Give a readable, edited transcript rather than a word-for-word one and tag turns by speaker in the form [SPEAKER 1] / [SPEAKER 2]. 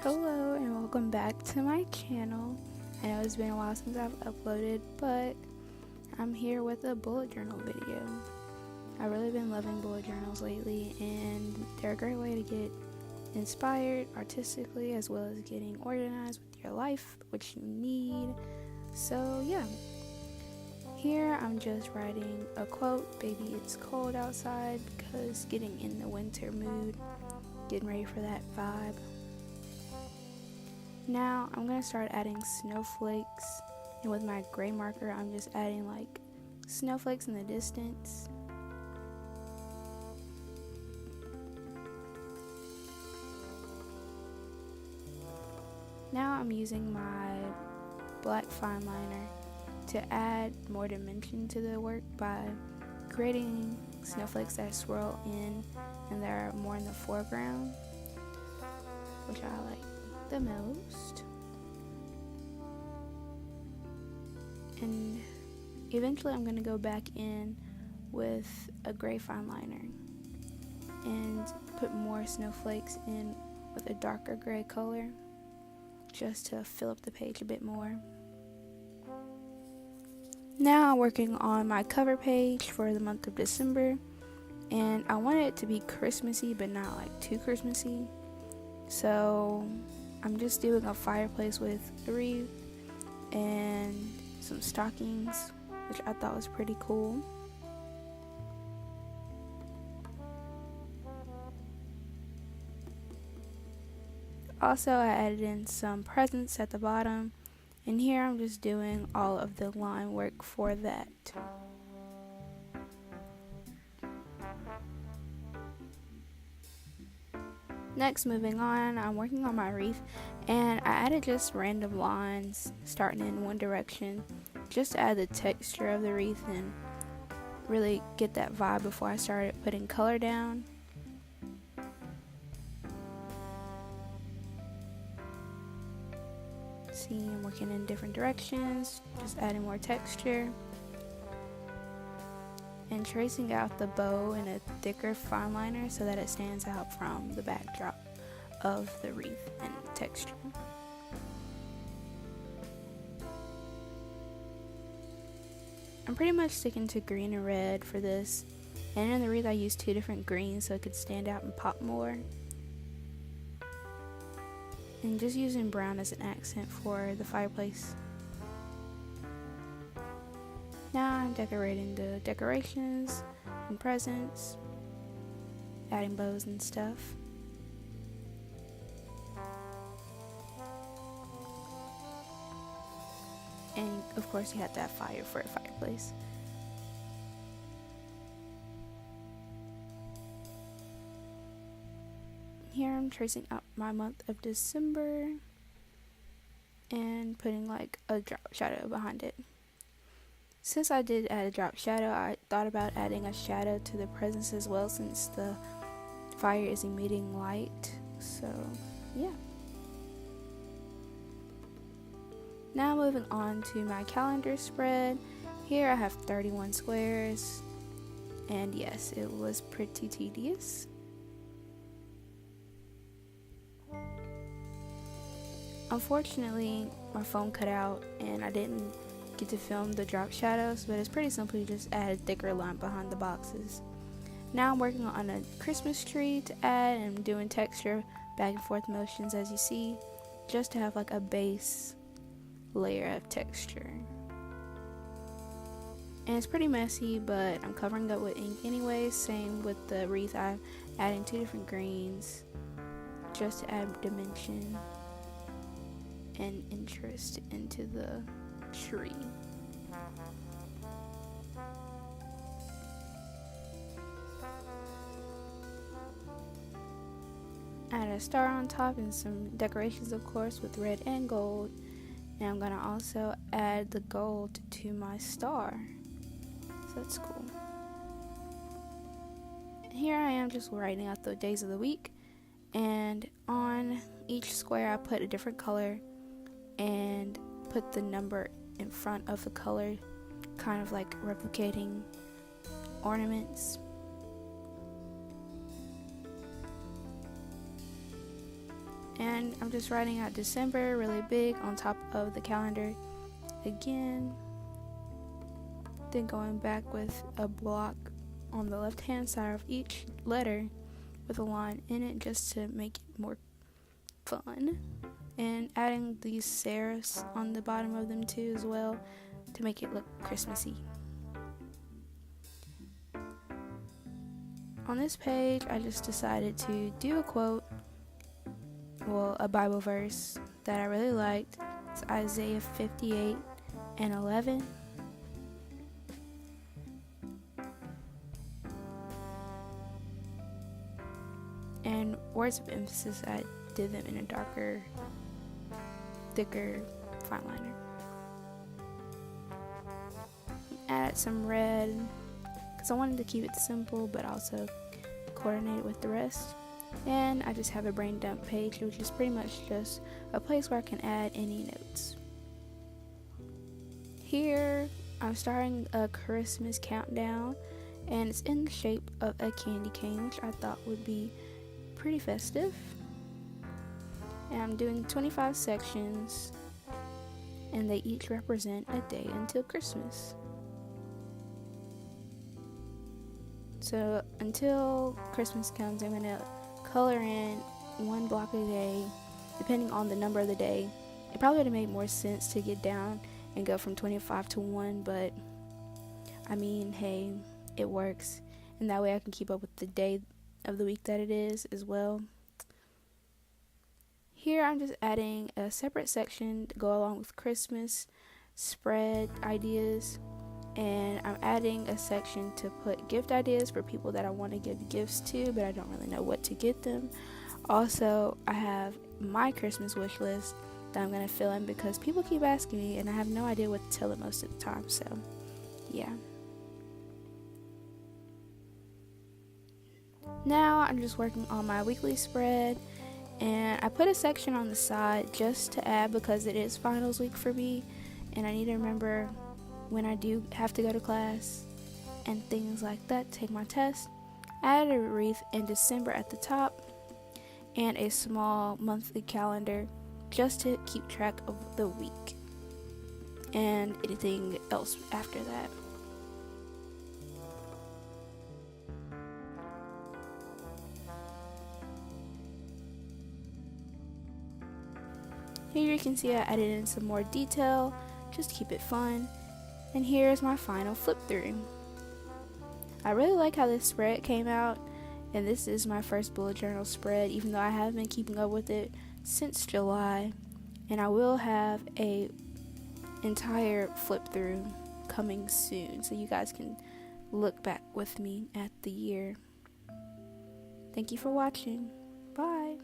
[SPEAKER 1] Hello and welcome back to my channel. I know it's been a while since I've uploaded, but I'm here with a bullet journal video. I've really been loving bullet journals lately, and they're a great way to get inspired artistically as well as getting organized with your life, which you need. So yeah, here I'm just writing a quote, "Baby, it's cold outside," because getting in the winter mood, getting ready for that vibe. Now I'm going to start adding snowflakes, and with my gray marker I'm just adding like snowflakes in the distance. Now I'm using my black fine liner to add more dimension to the work by creating snowflakes that swirl in and they're more in the foreground, which I like the most. And eventually I'm going to go back in with a gray fine liner and put more snowflakes in with a darker gray color just to fill up the page a bit more. Now I'm working on my cover page for the month of December, and I want it to be Christmassy but not like too Christmassy. So I'm just doing a fireplace with a wreath and some stockings, which I thought was pretty cool. Also, I added in some presents at the bottom, and here I'm just doing all of the line work for that. Next, moving on, I'm working on my wreath, and I added just random lines starting in one direction just to add the texture of the wreath and really get that vibe before I started putting color down. See, I'm working in different directions, just adding more texture and tracing out the bow in a thicker fine liner so that it stands out from the backdrop of the wreath and texture. I'm pretty much sticking to green and red for this, and in the wreath I used two different greens so it could stand out and pop more, and just using brown as an accent for the fireplace. Now I'm decorating the decorations and presents, adding bows and stuff. And of course you have to have fire for a fireplace. Here I'm tracing out my month of December and putting like a drop shadow behind it. Since I did add a drop shadow, I thought about adding a shadow to the presents as well, since the fire is emitting light. So yeah. Now moving on to my calendar spread. Here I have 31 squares, and yes, it was pretty tedious. Unfortunately, my phone cut out and I didn't get to film the drop shadows, but it's pretty simple. You just add a thicker line behind the boxes. Now I'm working on a Christmas tree to add, and I'm doing texture back and forth motions as you see, just to have like a base layer of texture. And it's pretty messy, but I'm covering up with ink anyways. Same with the wreath, I'm adding two different greens just to add dimension and interest into the tree. Add a star on top and some decorations, of course, with red and gold. And I'm gonna also add the gold to my star, so that's cool. Here I am just writing out the days of the week, and on each square I put a different color and put the number in front of the color, kind of like replicating ornaments. And I'm just writing out December really big on top of the calendar again. Then going back with a block on the left hand side of each letter with a line in it just to make it more fun. And adding these serifs on the bottom of them too as well to make it look Christmassy. On this page, I just decided to do a quote, a Bible verse that I really liked. It's Isaiah 58:11. And words of emphasis, I did them in a darker, thicker fine liner. Add some red because I wanted to keep it simple but also coordinate with the rest. And I just have a brain dump page, which is pretty much just a place where I can add any notes. Here I'm starting a Christmas countdown, and it's in the shape of a candy cane, which I thought would be pretty festive. And I'm doing 25 sections, and they each represent a day until Christmas. So until Christmas comes, I'm gonna color in one block a day, depending on the number of the day. It probably would have made more sense to get down and go from 25 to 1, but I mean, hey, it works, and that way I can keep up with the day of the week that it is as well. Here I'm just adding a separate section to go along with Christmas spread ideas, and I'm adding a section to put gift ideas for people that I want to give gifts to, but I don't really know what to get them. Also, I have my Christmas wish list that I'm going to fill in because people keep asking me and I have no idea what to tell them most of the time, so yeah. Now I'm just working on my weekly spread, and I put a section on the side just to add because it is finals week for me and I need to remember when I do have to go to class and things like that, take my test. I added a wreath in December at the top and a small monthly calendar just to keep track of the week and anything else after that. Here you can see I added in some more detail just to keep it fun. And here's my final flip through. I really like how this spread came out, and this is my first bullet journal spread, even though I have been keeping up with it since July, and I will have a entire flip through coming soon so you guys can look back with me at the year. Thank you for watching. Bye.